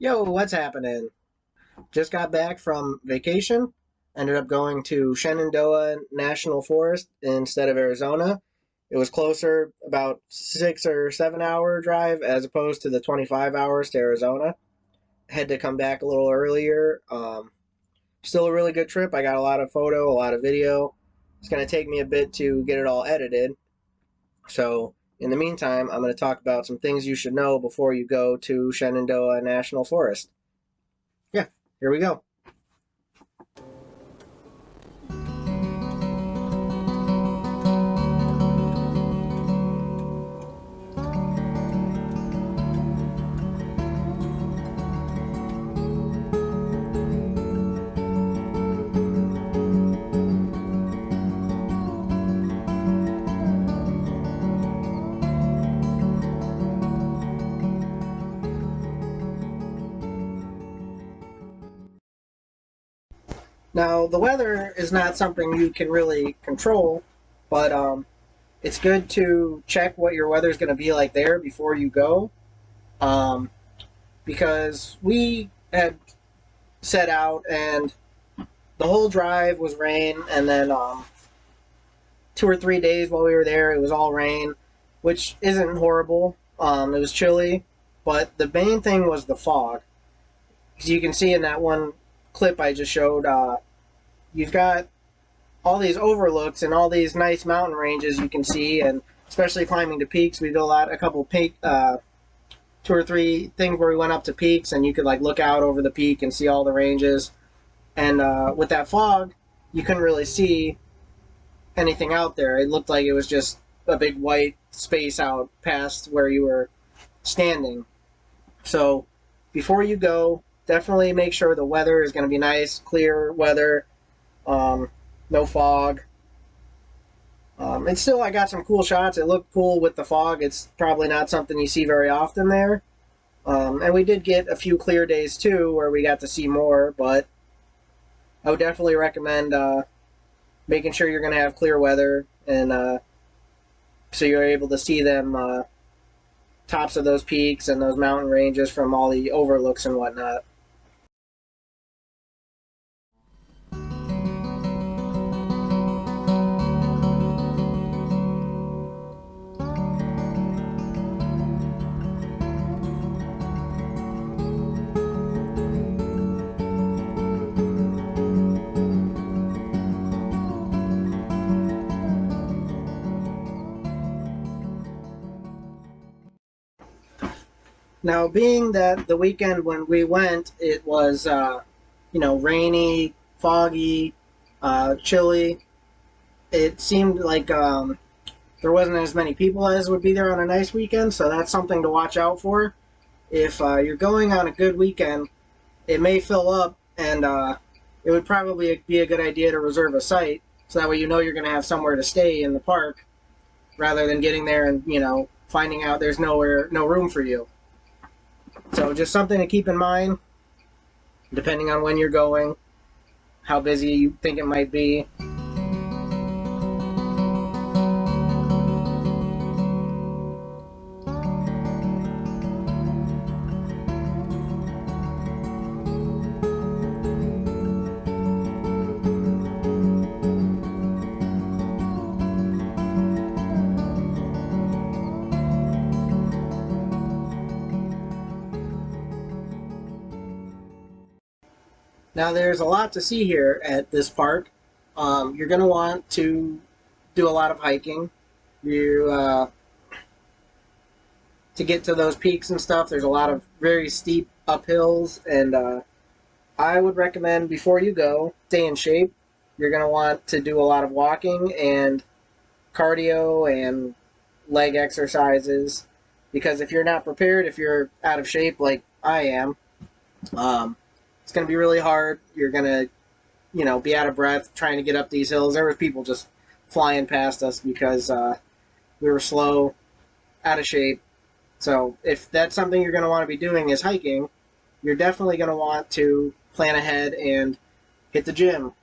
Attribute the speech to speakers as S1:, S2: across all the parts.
S1: Yo, what's happening? Just got back from vacation. Ended up going to Shenandoah National Forest instead of Arizona. It was closer, about 6 or 7 hour drive as opposed to the 25 hours to Arizona. Had to come back a little earlier. Still a really good trip. I got a lot of photo, a lot of video. It's going to take me a bit to get it all edited. So, in the meantime, I'm going to talk about some things you should know before you go to Shenandoah National Forest. Yeah, here we go. Now, the weather is not something you can really control, but it's good to check what your weather is going to be like there before you go. Um, because we had set out and the whole drive was rain, and then 2 or 3 days while we were there, it was all rain, which isn't horrible. It was chilly, but the main thing was the fog. As you can see in that one clip I just showed, you've got all these overlooks and all these nice mountain ranges you can see, and especially climbing to peaks. We did a couple peak, 2 or 3 things where we went up to peaks, and you could like look out over the peak and see all the ranges. And with that fog, you couldn't really see anything out there. It looked like it was just a big white space out past where you were standing. So before you go, definitely make sure the weather is going to be nice, clear weather, no fog. And still, I got some cool shots. It looked cool with the fog. It's probably not something you see very often there. And we did get a few clear days too, where we got to see more. But I would definitely recommend making sure you're going to have clear weather, and so you're able to see them tops of those peaks and those mountain ranges from all the overlooks and whatnot. Now, being that the weekend when we went, it was rainy, foggy, chilly. It seemed like there wasn't as many people as would be there on a nice weekend, so that's something to watch out for. If you're going on a good weekend, it may fill up, and it would probably be a good idea to reserve a site, so that way you know you're going to have somewhere to stay in the park, rather than getting there and finding out there's no room for you. So just something to keep in mind, depending on when you're going, how busy you think it might be. Now, there's a lot to see here at this park. You're going to want to do a lot of hiking. You To get to those peaks and stuff, there's a lot of very steep uphills, and I would recommend before you go, stay in shape. You're going to want to do a lot of walking and cardio and leg exercises, because if you're not prepared, if you're out of shape like I am, it's going to be really hard. You're going to, be out of breath trying to get up these hills. There were people just flying past us because we were slow, out of shape. So if that's something you're going to want to be doing is hiking, you're definitely going to want to plan ahead and hit the gym.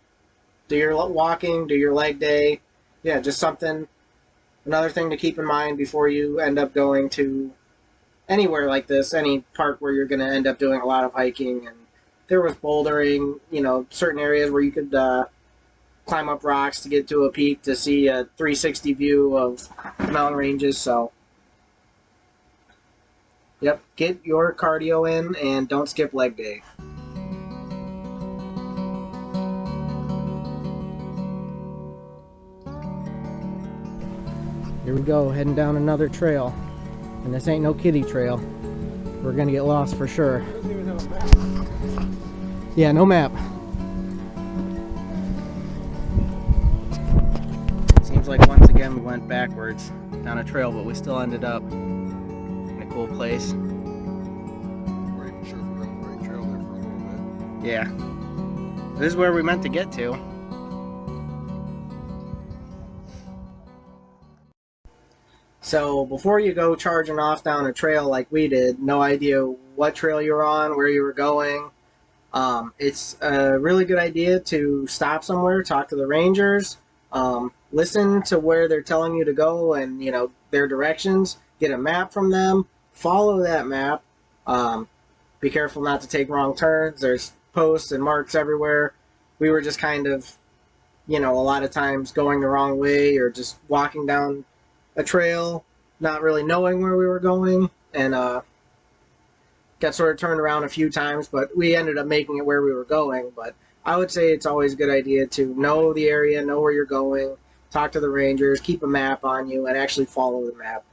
S1: Do your walking, do your leg day. Yeah, just another thing to keep in mind before you end up going to anywhere like this, any park where you're going to end up doing a lot of hiking. And there was bouldering, you know, certain areas where you could climb up rocks to get to a peak to see a 360 view of the mountain ranges. So, yep, get your cardio in and don't skip leg day. Here we go, heading down another trail. And this ain't no kiddie trail. We're gonna get lost for sure. Yeah, no map. Seems like once again we went backwards down a trail, but we still ended up in a cool place.
S2: We're even sure if we're on the right trail there for a little bit.
S1: Yeah. This is where we meant to get to. So before you go charging off down a trail like we did, no idea what trail you were on, where you were going, it's a really good idea to stop somewhere, talk to the rangers, listen to where they're telling you to go and, you know, their directions, get a map from them, follow that map, be careful not to take wrong turns. There's posts and marks everywhere. We were just kind of, you know, a lot of times going the wrong way or just walking down a trail, not really knowing where we were going, and got sort of turned around a few times, but we ended up making it where we were going. But I would say it's always a good idea to know the area, know where you're going, talk to the rangers, keep a map on you, and actually follow the map.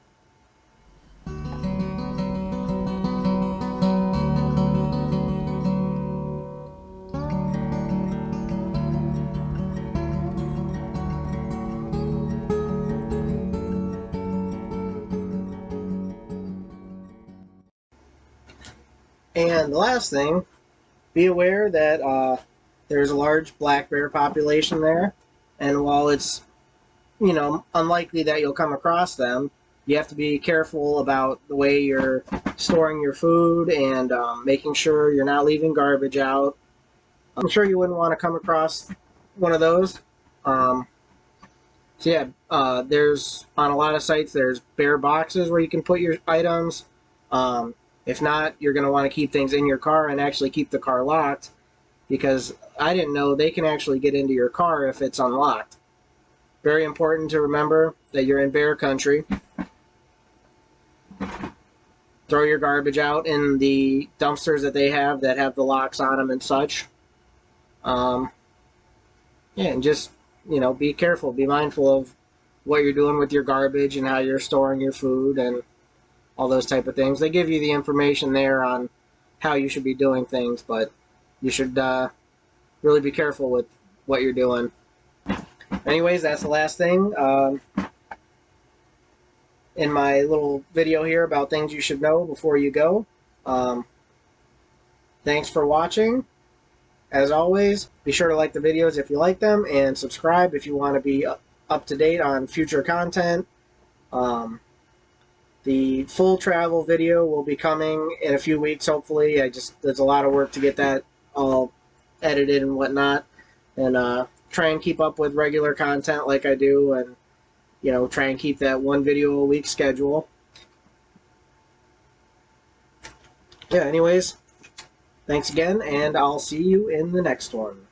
S1: And the last thing, be aware that there's a large black bear population there, and while it's, you know, unlikely that you'll come across them, you have to be careful about the way you're storing your food and making sure you're not leaving garbage out. I'm sure you wouldn't want to come across one of those. So yeah, there's on a lot of sites there's bear boxes where you can put your items. If not, you're going to want to keep things in your car and actually keep the car locked, because I didn't know they can actually get into your car if it's unlocked. Very important to remember that you're in bear country. Throw your garbage out in the dumpsters that they have that have the locks on them and such. Yeah, and just, you know, be careful, be mindful of what you're doing with your garbage and how you're storing your food and all those type of things. They give you the information there on how you should be doing things, but you should really be careful with what you're doing. Anyways, that's the last thing in my little video here about things you should know before you go. Thanks for watching. As always, be sure to like the videos if you like them, and subscribe if you want to be up to date on future content. The full travel video will be coming in a few weeks, hopefully. There's a lot of work to get that all edited and whatnot, and try and keep up with regular content like I do, and, you know, try and keep that one video a week schedule. Yeah, anyways, thanks again, and I'll see you in the next one.